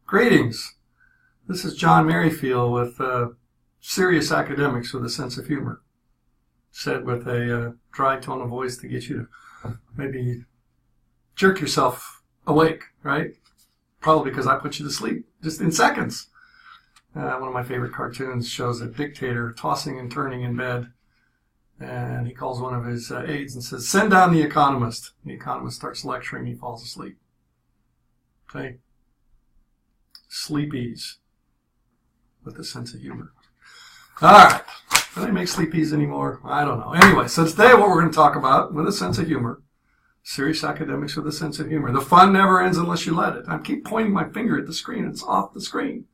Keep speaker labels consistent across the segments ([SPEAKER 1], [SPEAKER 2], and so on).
[SPEAKER 1] Greetings. This is John Merrifield with Serious Academics with a Sense of Humor. Said with a dry tone of voice to get you to maybe jerk yourself awake, right? Probably because I put you to sleep just in seconds. One of my favorite cartoons shows a dictator tossing and turning in bed, and he calls one of his aides and says, "Send down the economist." And the economist starts lecturing, he falls asleep. Okay? Sleepies with a sense of humor. All right. Do they make sleepies anymore? I don't know. Anyway, so today what we're going to talk about with a sense of humor, serious academics with a sense of humor. The fun never ends unless you let it. I keep pointing my finger at the screen. It's off the screen.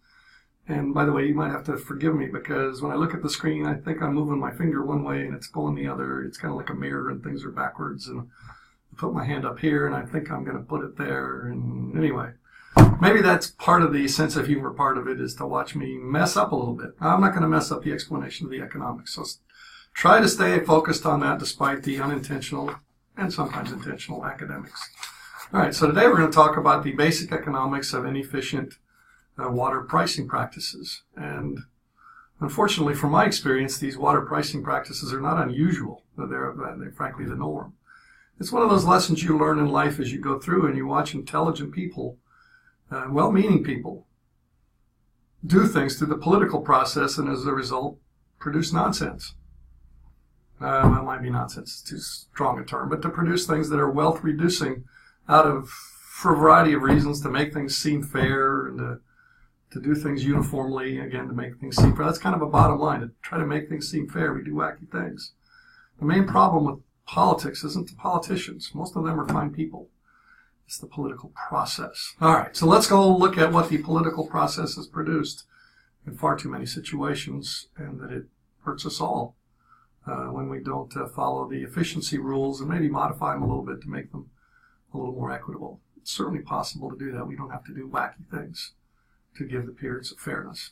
[SPEAKER 1] And by the way, you might have to forgive me because when I look at the screen, I think I'm moving my finger one way and it's going the other. It's kind of like a mirror and things are backwards. And I put my hand up here and I think I'm going to put it there. And anyway, maybe that's part of the sense of humor. Part of it is to watch me mess up a little bit. I'm not going to mess up the explanation of the economics. So try to stay focused on that despite the unintentional and sometimes intentional academics. All right, so today we're going to talk about the basic economics of inefficient water pricing practices. And unfortunately, from my experience, these water pricing practices are not unusual. They're frankly the norm. It's one of those lessons you learn in life as you go through and you watch intelligent people, well-meaning people, do things through the political process and as a result produce nonsense. Well, it might be nonsense, it's too strong a term, but to produce things that are wealth reducing for a variety of reasons, to make things seem fair and to do things uniformly, again, to make things seem fair. That's kind of a bottom line. To try to make things seem fair, we do wacky things. The main problem with politics isn't the politicians. Most of them are fine people. It's the political process. All right, so let's go look at what the political process has produced in far too many situations, and that it hurts us all when we don't follow the efficiency rules and maybe modify them a little bit to make them a little more equitable. It's certainly possible to do that. We don't have to do wacky things to give the appearance of fairness.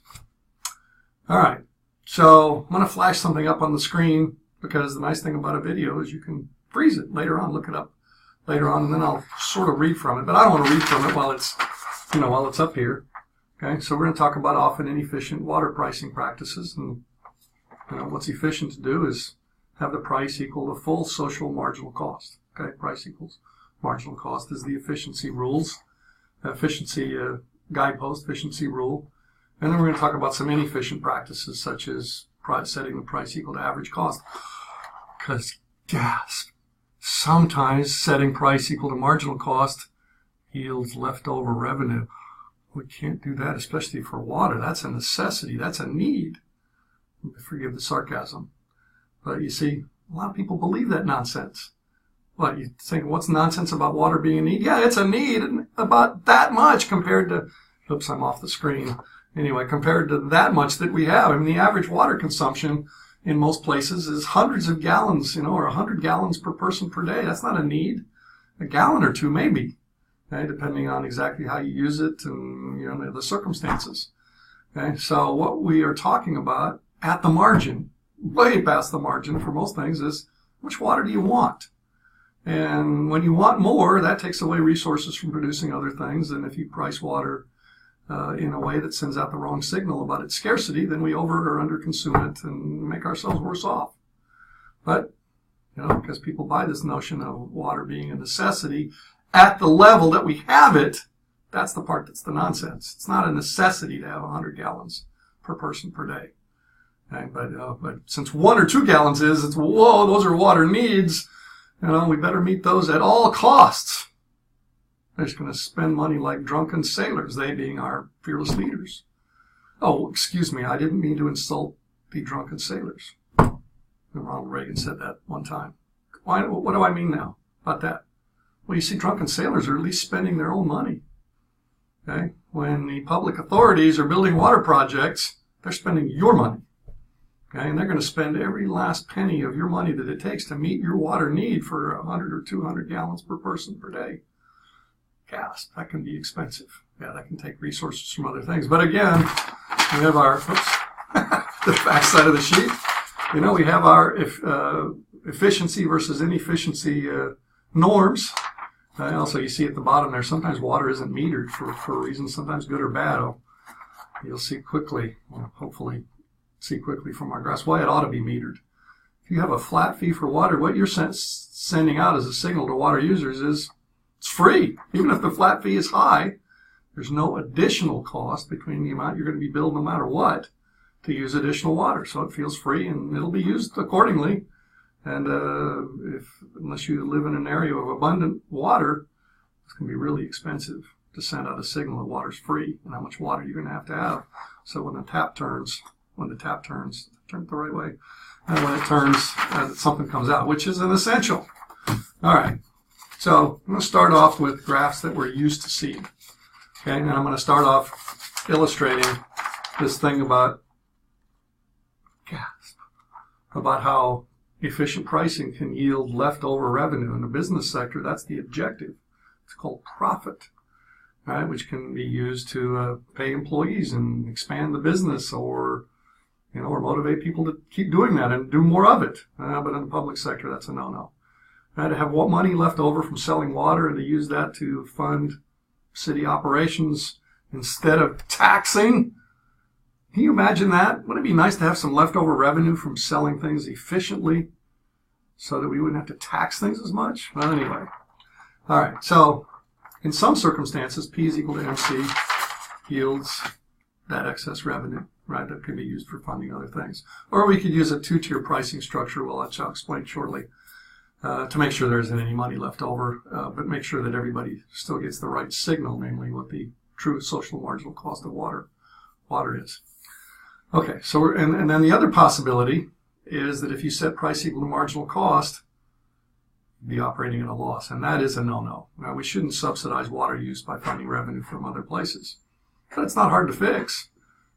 [SPEAKER 1] All right, so I'm going to flash something up on the screen because the nice thing about a video is you can freeze it later on, look it up later on, and then I'll sort of read from it. But I don't want to read from it while it's up here. Okay, so we're going to talk about often inefficient water pricing practices, and what's efficient to do is have the price equal the full social marginal cost. Okay, price equals marginal cost is the efficiency rules, efficiency guidepost, efficiency rule. And then we're going to talk about some inefficient practices such as setting the price equal to average cost. Because, gasp, sometimes setting price equal to marginal cost yields leftover revenue. We can't do that, especially for water. That's a necessity. That's a need. Forgive the sarcasm. But you see, a lot of people believe that nonsense. What, you think, what's nonsense about water being a need? Yeah, it's a need about that much compared to, oops, I'm off the screen. Anyway, compared to that much that we have. I mean, the average water consumption in most places is hundreds of gallons, or 100 gallons per person per day. That's not a need. A gallon or two, maybe, okay, depending on exactly how you use it and, the circumstances. Okay, so what we are talking about at the margin, way past the margin for most things, is how much water do you want? And when you want more, that takes away resources from producing other things. And if you price water in a way that sends out the wrong signal about its scarcity, then we over or under consume it and make ourselves worse off. But, because people buy this notion of water being a necessity at the level that we have it, that's the part that's the nonsense. It's not a necessity to have 100 gallons per person per day. Okay? But since 1 or 2 gallons it's, whoa, those are water needs. We better meet those at all costs. They're just going to spend money like drunken sailors, they being our fearless leaders. Oh, excuse me, I didn't mean to insult the drunken sailors. Ronald Reagan said that one time. What do I mean now about that? Well, you see, drunken sailors are at least spending their own money. Okay? When the public authorities are building water projects, they're spending your money. Okay, and they're going to spend every last penny of your money that it takes to meet your water need for 100 or 200 gallons per person per day. Gasp, that can be expensive. Yeah, that can take resources from other things. But again, we have our, the back side of the sheet. We have our efficiency versus inefficiency norms. Also, you see at the bottom there, sometimes water isn't metered for reasons sometimes good or bad. You'll see quickly, hopefully see quickly from our graphs, why it ought to be metered. If you have a flat fee for water, what you're sending out as a signal to water users is it's free. Even if the flat fee is high, there's no additional cost between the amount you're going to be billed no matter what to use additional water. So it feels free and it'll be used accordingly. And unless you live in an area of abundant water, it's going to be really expensive to send out a signal that water's free and how much water you're going to have. So when the tap turns, turn it the right way, and when it turns, something comes out, which is an essential. All right. So I'm going to start off with graphs that we're used to seeing. Okay, and I'm going to start off illustrating this thing about how efficient pricing can yield leftover revenue in the business sector. That's the objective. It's called profit, right? Which can be used to pay employees and expand the business, or or motivate people to keep doing that and do more of it. But in the public sector, that's a no-no. To have money left over from selling water and to use that to fund city operations instead of taxing. Can you imagine that? Wouldn't it be nice to have some leftover revenue from selling things efficiently so that we wouldn't have to tax things as much? Well, anyway. All right. So in some circumstances, P is equal to MC yields that excess revenue, right? That can be used for funding other things. Or we could use a two-tier pricing structure, which I'll explain shortly, to make sure there isn't any money left over, but make sure that everybody still gets the right signal, namely what the true social marginal cost of water is. Okay, so and then the other possibility is that if you set price equal to marginal cost, you'd be operating at a loss, and that is a no-no. Now, we shouldn't subsidize water use by finding revenue from other places, but it's not hard to fix.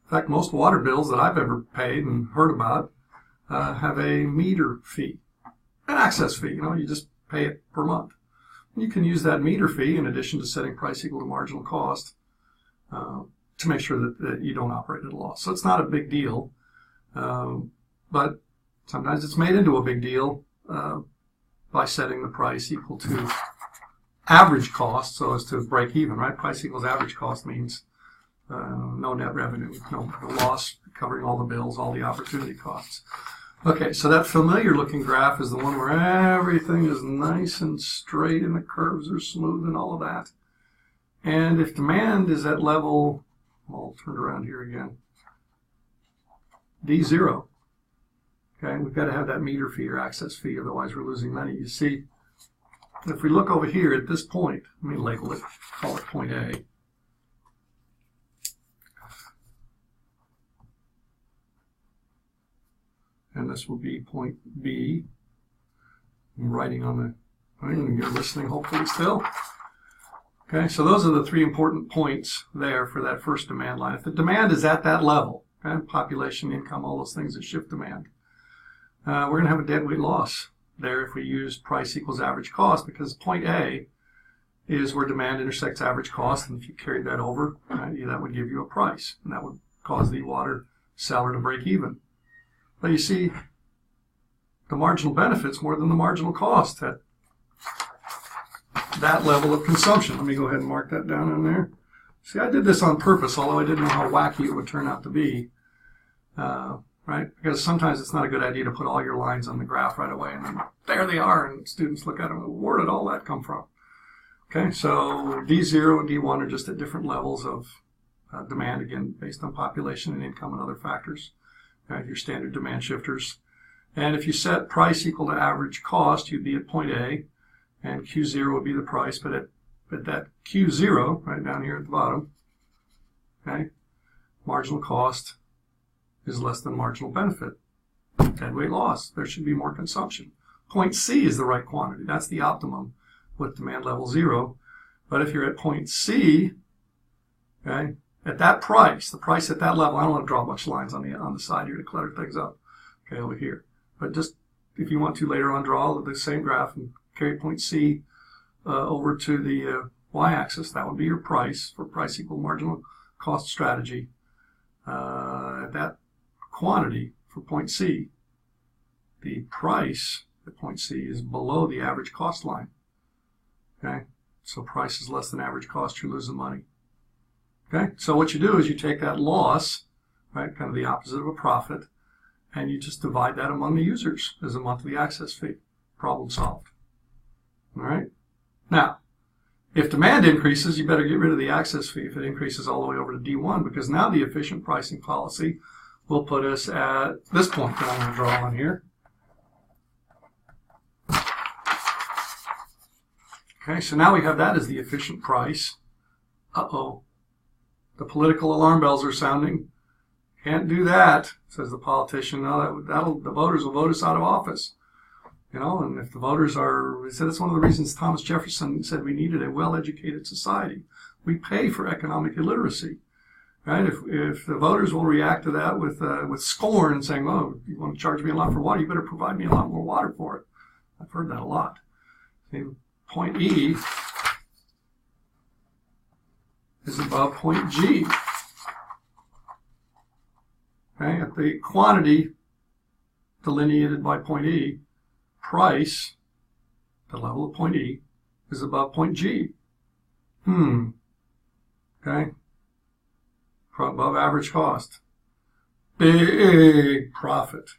[SPEAKER 1] In fact, most water bills that I've ever paid and heard about have a meter fee, an access fee. You just pay it per month. You can use that meter fee in addition to setting price equal to marginal cost to make sure that you don't operate at a loss. So it's not a big deal, but sometimes it's made into a big deal by setting the price equal to average cost so as to break even, right? Price equals average cost means no net revenue, no loss, covering all the bills, all the opportunity costs. Okay, so that familiar looking graph is the one where everything is nice and straight and the curves are smooth and all of that. And if demand is at level, I'll turn it around here again, D0, okay, we've got to have that meter fee or access fee, otherwise we're losing money. You see, if we look over here at this point, let me label it, call it point A. And this will be point B. I'm writing on the thing, you're listening hopefully still. Okay, so those are the three important points there for that first demand line. If the demand is at that level, okay, population, income, all those things that shift demand, we're going to have a deadweight loss there if we use price equals average cost, because point A is where demand intersects average cost, and if you carried that over, that would give you a price, and that would cause the water seller to break even. But you see, the marginal benefit's more than the marginal cost at that level of consumption. Let me go ahead and mark that down in there. See, I did this on purpose, although I didn't know how wacky it would turn out to be. Right? Because sometimes it's not a good idea to put all your lines on the graph right away, and then there they are, and students look at them, where did all that come from? Okay, so D0 and D1 are just at different levels of demand, again, based on population and income and other factors. Your standard demand shifters. And if you set price equal to average cost, you'd be at point A, and Q0 would be the price, but at that Q0, right down here at the bottom, okay, marginal cost is less than marginal benefit. Deadweight loss. There should be more consumption. Point C is the right quantity. That's the optimum with demand level 0. But if you're at point C, okay, at that price, the price at that level, I don't want to draw a bunch of lines on the side here to clutter things up, okay, over here. But just if you want to later on draw the same graph and carry point C over to the y-axis, that would be your price for price equal marginal cost strategy. At that quantity for point C, the price at point C is below the average cost line. Okay, So price is less than average cost, you're losing money. Okay, so what you do is you take that loss, right, kind of the opposite of a profit, and you just divide that among the users as a monthly access fee. Problem solved. All right? Now, if demand increases, you better get rid of the access fee if it increases all the way over to D1, because now the efficient pricing policy will put us at this point that I'm going to draw on here. Okay, so now we have that as the efficient price. Uh-oh. The political alarm bells are sounding. Can't do that, says the politician. No, the voters will vote us out of office. You know, and if the voters are, he said that's one of the reasons Thomas Jefferson said we needed a well-educated society. We pay for economic illiteracy, right? If the voters will react to that with scorn and saying, oh, you want to charge me a lot for water, you better provide me a lot more water for it. I've heard that a lot. See, point E is above point G. Okay, at the quantity delineated by point E, price, the level of point E, is above point G. Okay, above average cost. Big profit.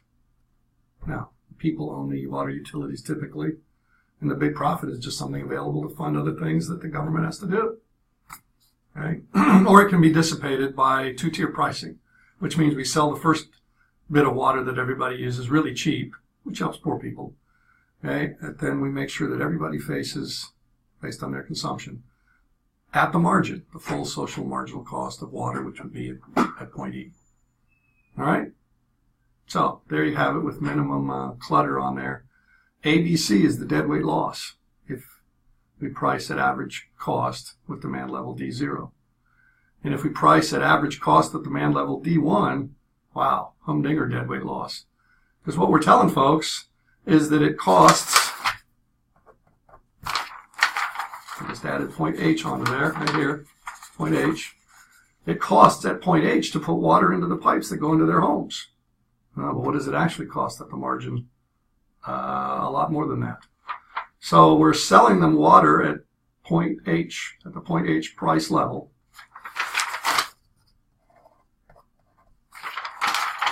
[SPEAKER 1] Now, people own the water utilities typically, and the big profit is just something available to fund other things that the government has to do. Okay? Or it can be dissipated by two-tier pricing, which means we sell the first bit of water that everybody uses really cheap, which helps poor people. Okay? And then we make sure that everybody faces, based on their consumption, at the margin, the full social marginal cost of water, which would be at point E. All right? So there you have it with minimum clutter on there. ABC is the deadweight loss if we price at average cost with demand level D0. And if we price at average cost at demand level D1, wow, humdinger deadweight loss. Because what we're telling folks is that it costs, I just added point H onto there, right here, point H. It costs at point H to put water into the pipes that go into their homes. But what does it actually cost at the margin? A lot more than that. So we're selling them water at point H, at the point H price level.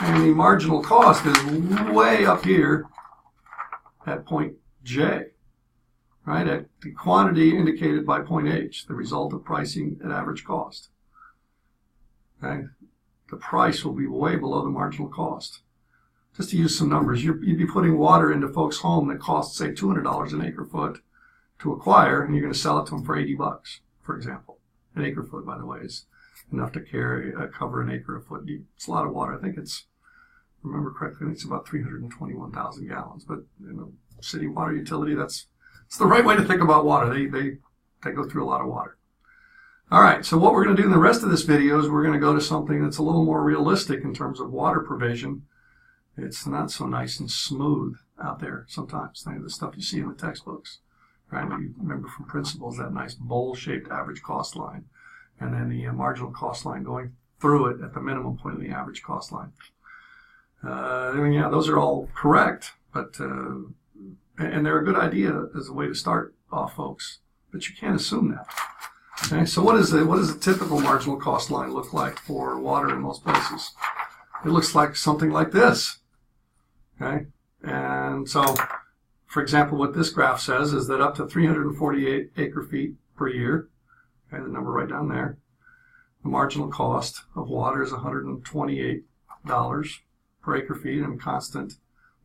[SPEAKER 1] And the marginal cost is way up here at point J, right? At the quantity indicated by point H, the result of pricing at average cost. Okay? The price will be way below the marginal cost. Just to use some numbers, you'd be putting water into folks' home that costs, say, $200 an acre foot to acquire, and you're going to sell it to them for $80, for example. An acre foot, by the way, is enough to cover an acre a foot deep. It's a lot of water. I think it's, remember correctly, I think it's about 321,000 gallons. But you know, city water utility, it's the right way to think about water. They go through a lot of water. All right, so what we're going to do in the rest of this video is we're going to go to something that's a little more realistic in terms of water provision. It's not so nice and smooth out there sometimes, the stuff you see in the textbooks. Right? You remember from principles that nice bowl-shaped average cost line, and then the marginal cost line going through it at the minimum point of the average cost line. Yeah, those are all correct, but and they're a good idea as a way to start off, folks. But you can't assume that. Okay, so what does a typical marginal cost line look like for water in most places? It looks like something like this. Okay, and so, for example, what this graph says is that up to 348 acre feet per year, okay, the number right down there, the marginal cost of water is $128 per acre feet, and constant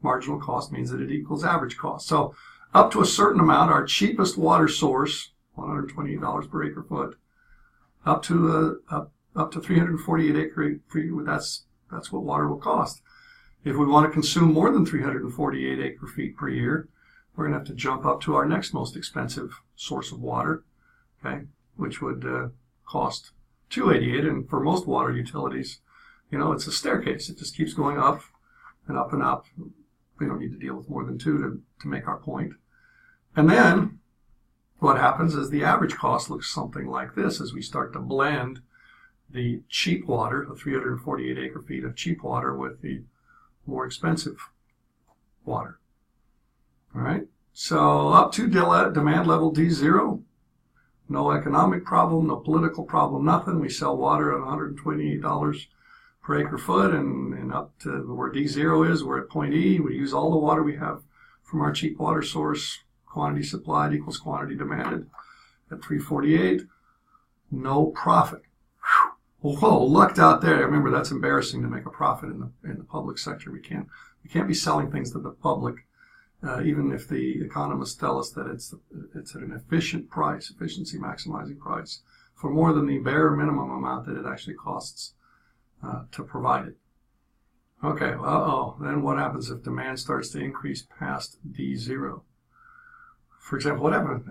[SPEAKER 1] marginal cost means that it equals average cost. So up to a certain amount, our cheapest water source, $128 per acre foot, up to 348 acre feet, that's what water will cost. If we want to consume more than 348 acre feet per year, we're going to have to jump up to our next most expensive source of water, okay, which would cost $288. And for most water utilities, you know, it's a staircase. It just keeps going up and up and up. We don't need to deal with more than two to make our point. And then what happens is the average cost looks something like this as we start to blend the cheap water, the 348 acre feet of cheap water, with the more expensive water. All right, so up to demand level D0, No economic problem, no political problem, nothing. We sell water at $128 per acre foot, and up to where D0 is, we're at point E. We use all the water we have from our cheap water source. Quantity supplied equals quantity demanded at 348. No profit. Whoa, lucked out there. Remember, that's embarrassing to make a profit in the public sector. We can't be selling things to the public, even if the economists tell us that it's at an efficient price, efficiency maximizing price, for more than the bare minimum amount that it actually costs to provide it. Okay, then what happens if demand starts to increase past D0? For example, what happens,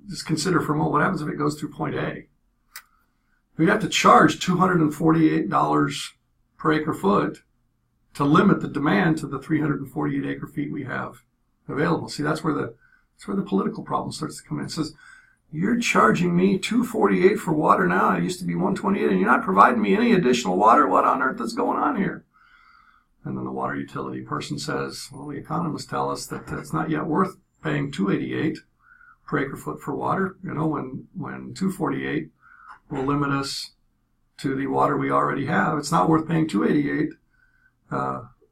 [SPEAKER 1] just consider for a moment, what happens if it goes through point A? We'd have to charge $248 per acre foot to limit the demand to the 348 acre feet we have available. See, that's where the political problem starts to come in. It says, you're charging me $248 for water now. It used to be $128, and you're not providing me any additional water. What on earth is going on here? And then the water utility person says, well, the economists tell us that it's not yet worth paying $288 per acre foot for water. You know, when $248 will limit us to the water we already have, it's not worth paying $288.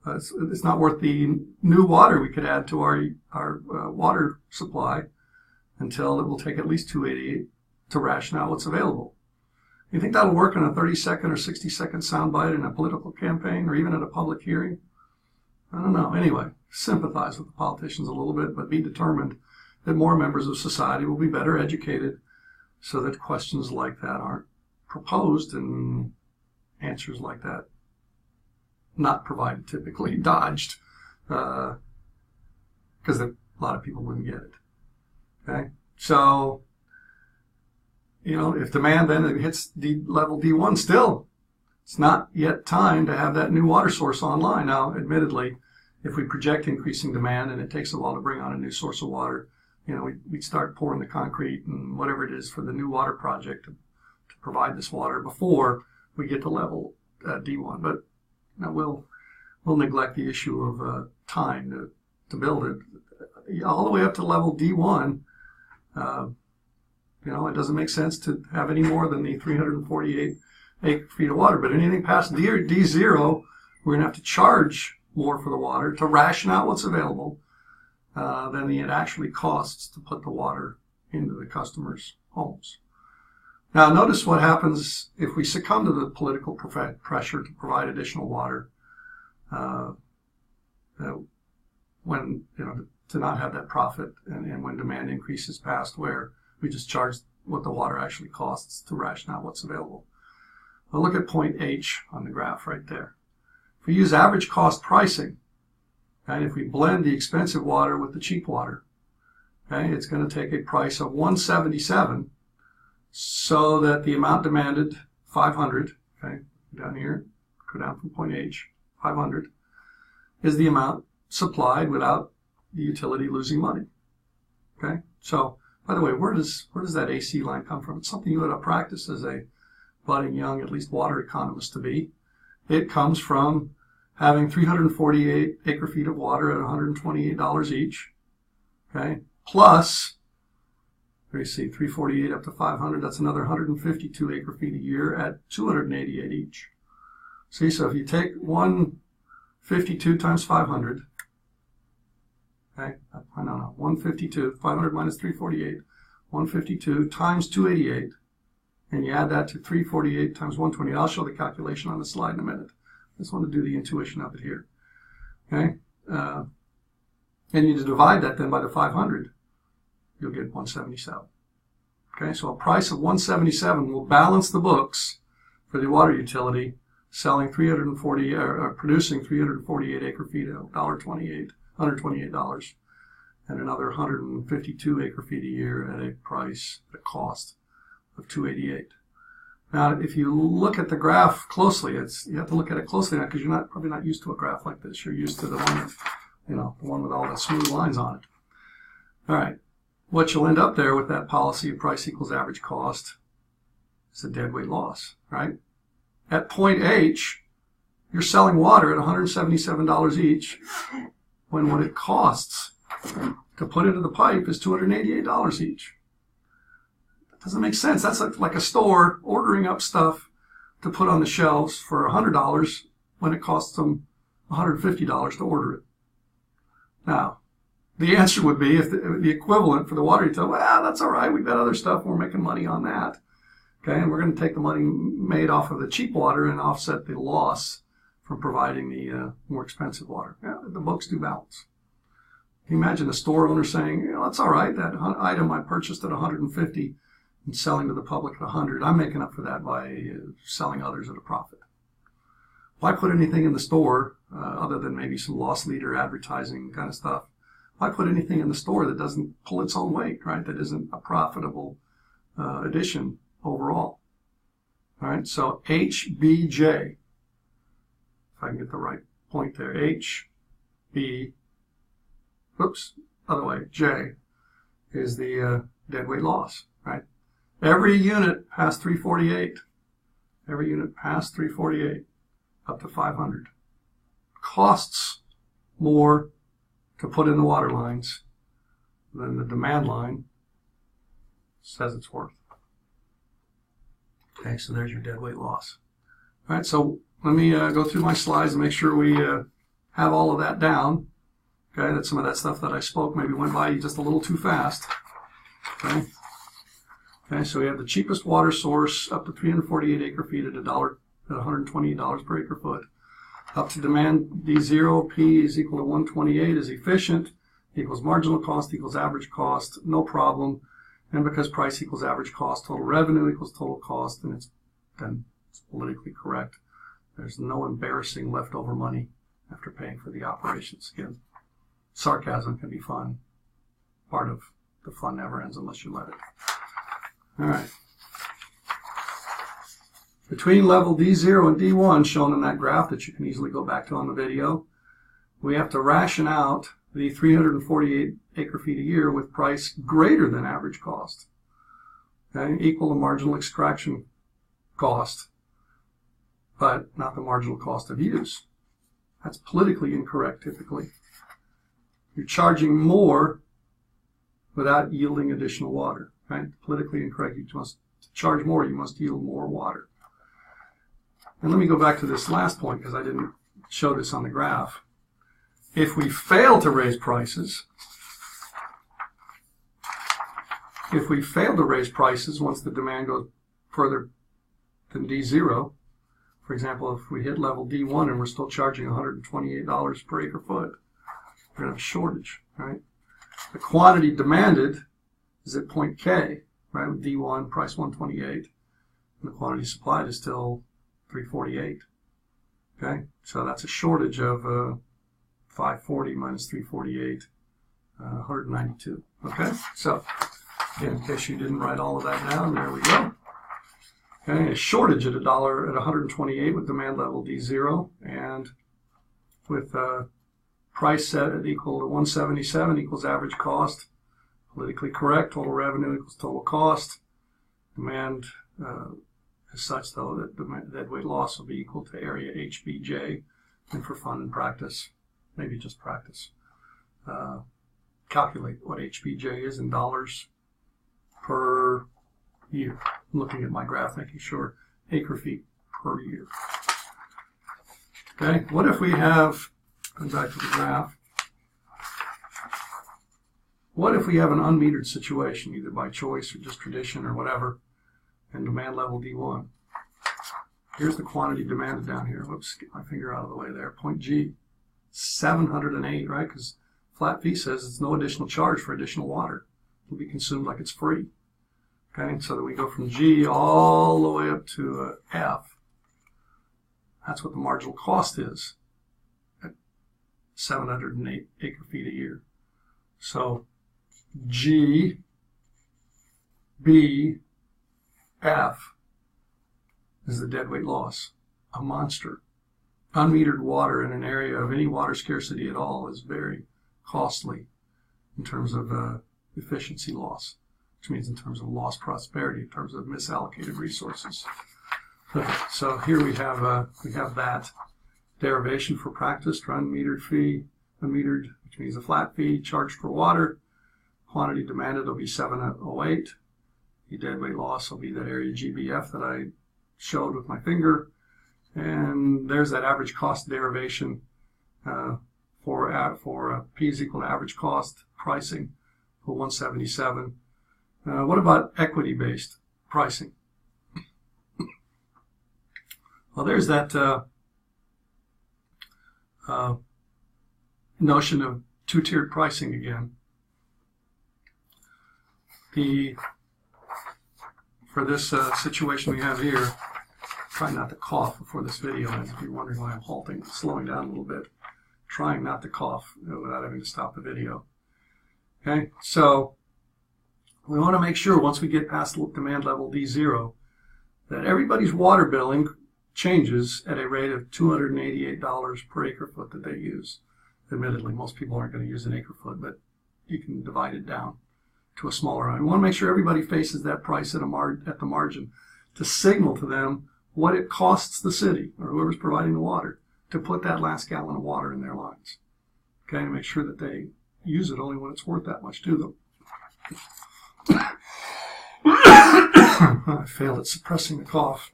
[SPEAKER 1] It's not worth the new water we could add to our water supply until it will take at least $288 to ration out what's available. You think that'll work in a 30-second or 60-second soundbite in a political campaign or even at a public hearing? I don't know. Anyway, sympathize with the politicians a little bit, but be determined that more members of society will be better educated so that questions like that aren't proposed and answers like that not provided, typically dodged, because a lot of people wouldn't get it. Okay, so if demand then hits level D1, still, it's not yet time to have that new water source online. Now, admittedly, if we project increasing demand and it takes a while to bring on a new source of water, we'd start pouring the concrete and whatever it is for the new water project to provide this water before we get to level D1. But we'll neglect the issue of time to build it. All the way up to level D1, it doesn't make sense to have any more than the 348 acre feet of water. But anything past D0, we're going to have to charge more for the water to ration out what's available than it actually costs to put the water into the customers' homes. Now, notice what happens if we succumb to the political pressure to provide additional water, to not have that profit, and when demand increases past where we just charge what the water actually costs to ration out what's available. Well, look at point H on the graph right there. If we use average cost pricing, and if we blend the expensive water with the cheap water, okay, it's going to take a price of $177, so that the amount demanded, 500, okay, down here, go down from point H, 500, is the amount supplied without the utility losing money. Okay, so by the way, where does that AC line come from? It's something you ought to practice as a budding young, at least water economist to be. It comes from having 348 acre feet of water at $128 each. Okay, plus, we see 348 up to 500. That's another 152 acre feet a year at $288 each. See, so if you take 152 times 500. Okay, 152, 500 minus 348, 152 times 288, and you add that to 348 times 120. I'll show the calculation on the slide in a minute. I just want to do the intuition of it here. Okay, and you divide that then by the 500, you'll get 177. Okay, so a price of 177 will balance the books for the water utility selling 340 or producing 348 acre feet at $128, and another 152 acre feet a year at a cost of $288. Now, if you look at the graph closely, you have to look at it closely now because you're probably not used to a graph like this. You're used to the one, the one with all the smooth lines on it. All right, what you'll end up there with that policy of price equals average cost is a deadweight loss, right? At point H, you're selling water at $177 each, when what it costs to put into the pipe is $288 each. Doesn't make sense. That's like a store ordering up stuff to put on the shelves for $100 when it costs them $150 to order it. Now, the answer would be, if the equivalent for the water utility, well, that's all right. We've got other stuff. We're making money on that. Okay, and we're going to take the money made off of the cheap water and offset the loss from providing the more expensive water. Yeah, the books do balance. Can you imagine a store owner saying, you know, that's all right. That item I purchased at $150 and selling to the public at $100. I'm making up for that by selling others at a profit. Why put anything in the store other than maybe some loss leader advertising kind of stuff? Why put anything in the store that doesn't pull its own weight, right? That isn't a profitable addition overall. All right, so HBJ, if I can get the right point there, other way, J is the deadweight loss, right? Every unit past 348, every unit past 348 up to 500 costs more to put in the water lines than the demand line says it's worth. Okay, so there's your deadweight loss. All right, so let me go through my slides and make sure we have all of that down. Okay, that some of that stuff that I spoke maybe went by you just a little too fast. Okay. Okay, so we have the cheapest water source up to 348 acre feet at $128 per acre foot. Up to demand D0, P is equal to 128 is efficient, equals marginal cost equals average cost, no problem. And because price equals average cost, total revenue equals total cost, and it's politically correct. There's no embarrassing leftover money after paying for the operations. Again, sarcasm can be fun. Part of the fun never ends unless you let it. All right. Between level D0 and D1, shown in that graph that you can easily go back to on the video, we have to ration out the 348 acre feet a year with price greater than average cost, okay, equal to marginal extraction cost, but not the marginal cost of use. That's politically incorrect typically. You're charging more without yielding additional water, right? Politically incorrect. You must charge more, you must yield more water. And let me go back to this last point because I didn't show this on the graph. If we fail to raise prices, once the demand goes further than D0, for example, if we hit level D1 and we're still charging $128 per acre foot, we're going to have a shortage, right? The quantity demanded is at point K, right? With D1, price 128, and the quantity supplied is still 348, okay? So that's a shortage of 540 minus 348, 192, okay? So, again, in case you didn't write all of that down, there we go. Okay, a shortage at $1 at 128 with demand level D0, and with price set at equal to 177 equals average cost. Politically correct, total revenue equals total cost. Demand is such, though, that the deadweight loss will be equal to area HBJ. And for fun and practice, maybe just practice, calculate what HBJ is in dollars per year. I'm looking at my graph, making sure acre feet per year. Okay, what if we have, going back to the graph, what if we have an unmetered situation, either by choice or just tradition or whatever, and demand level D1? Here's the quantity demanded down here. Whoops, get my finger out of the way there. Point G, 708, right? Because flat fee says it's no additional charge for additional water. It'll be consumed like it's free. Okay, so that we go from G all the way up to F. That's what the marginal cost is at 708 acre feet a year. So G, B, F is the deadweight loss, a monster. Unmetered water in an area of any water scarcity at all is very costly in terms of efficiency loss, which means in terms of lost prosperity, in terms of misallocated resources. Okay, so here we have that derivation for practice for unmetered fee, unmetered, which means a flat fee charged for water. Quantity demanded will be 708 The deadweight loss will be that area GBF that I showed with my finger. And there's that average cost derivation for P is equal to average cost pricing for 177. What about equity-based pricing? Well, there's that notion of two-tiered pricing again. For this situation we have here, try not to cough before this video ends. If you're wondering why I'm halting, slowing down a little bit, trying not to cough without having to stop the video. Okay, so we want to make sure once we get past demand level D0 that everybody's water billing changes at a rate of $288 per acre foot that they use. Admittedly, most people aren't going to use an acre foot, but you can divide it down to a smaller amount. We want to make sure everybody faces that price at the margin to signal to them what it costs the city or whoever's providing the water to put that last gallon of water in their lines. Okay, to make sure that they use it only when it's worth that much to them. I failed at suppressing the cough.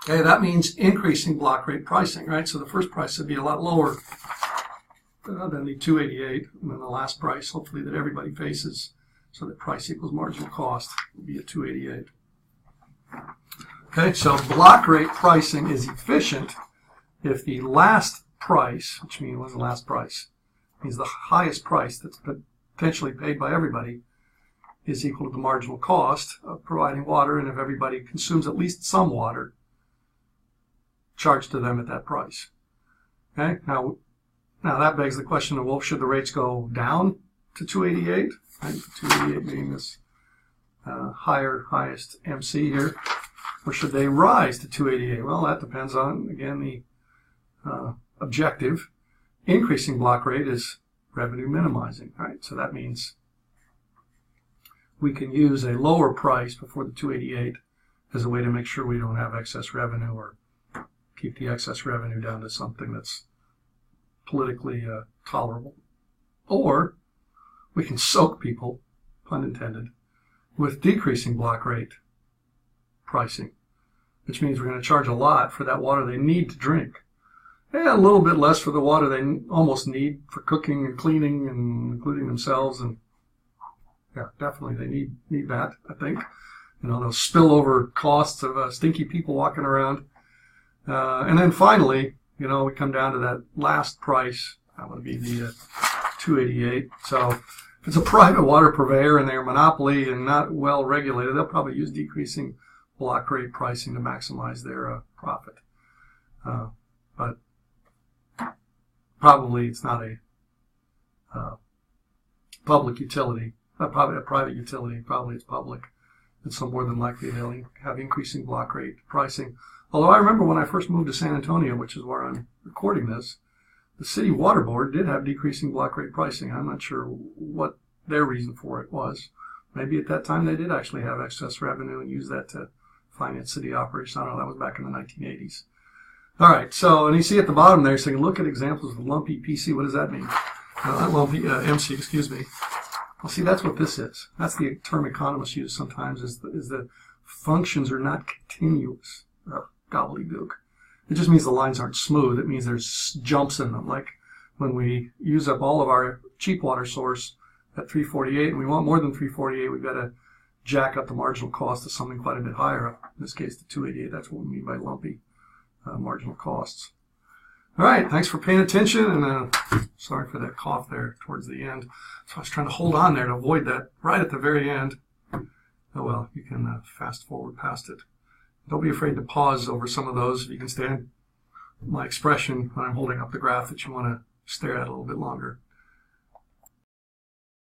[SPEAKER 1] Okay, that means increasing block rate pricing, right? So the first price would be a lot lower than the 288, and then the last price, hopefully, that everybody faces, so that price equals marginal cost, will be a 288. Okay, so block rate pricing is efficient if the last price, which means what's the last price? Means the highest price that's potentially paid by everybody is equal to the marginal cost of providing water, and if everybody consumes at least some water, charged to them at that price. Okay, now that begs the question of, well, should the rates go down to 288? Right? 288 being this highest MC here, or should they rise to 288? Well, that depends on, again, the objective. Increasing block rate is revenue minimizing, right? So that means we can use a lower price before the 288 as a way to make sure we don't have excess revenue or keep the excess revenue down to something that's politically tolerable. Or we can soak people, pun intended, with decreasing block rate pricing, which means we're going to charge a lot for that water they need to drink. And a little bit less for the water they almost need for cooking and cleaning and including themselves. And yeah, definitely they need that, I think. You know, those spillover costs of stinky people walking around. And then finally, you know, we come down to that last price. That would be the 288. So if it's a private water purveyor and they're a monopoly and not well regulated, they'll probably use decreasing block rate pricing to maximize their profit. But probably it's not a public utility, probably a private utility. Probably it's public. And so more than likely they'll have increasing block rate pricing. Although I remember when I first moved to San Antonio, which is where I'm recording this, the city water board did have decreasing block rate pricing. I'm not sure what their reason for it was. Maybe at that time they did actually have excess revenue and use that to finance city operations. I don't know, that was back in the 1980s. All right, so, and you see at the bottom there saying, look at examples of lumpy PC. What does that mean? Lumpy MC, excuse me. Well, see, that's what this is. That's the term economists use sometimes, is the functions are not continuous. Gobbledygook. It just means the lines aren't smooth. It means there's jumps in them. Like when we use up all of our cheap water source at 348, and we want more than 348, we've got to jack up the marginal cost to something quite a bit higher. In this case, the 288. That's what we mean by lumpy marginal costs. All right, thanks for paying attention, and sorry for that cough there towards the end. So I was trying to hold on there to avoid that right at the very end. Oh well, you can fast forward past it. Don't be afraid to pause over some of those if you can stand my expression when I'm holding up the graph that you want to stare at a little bit longer.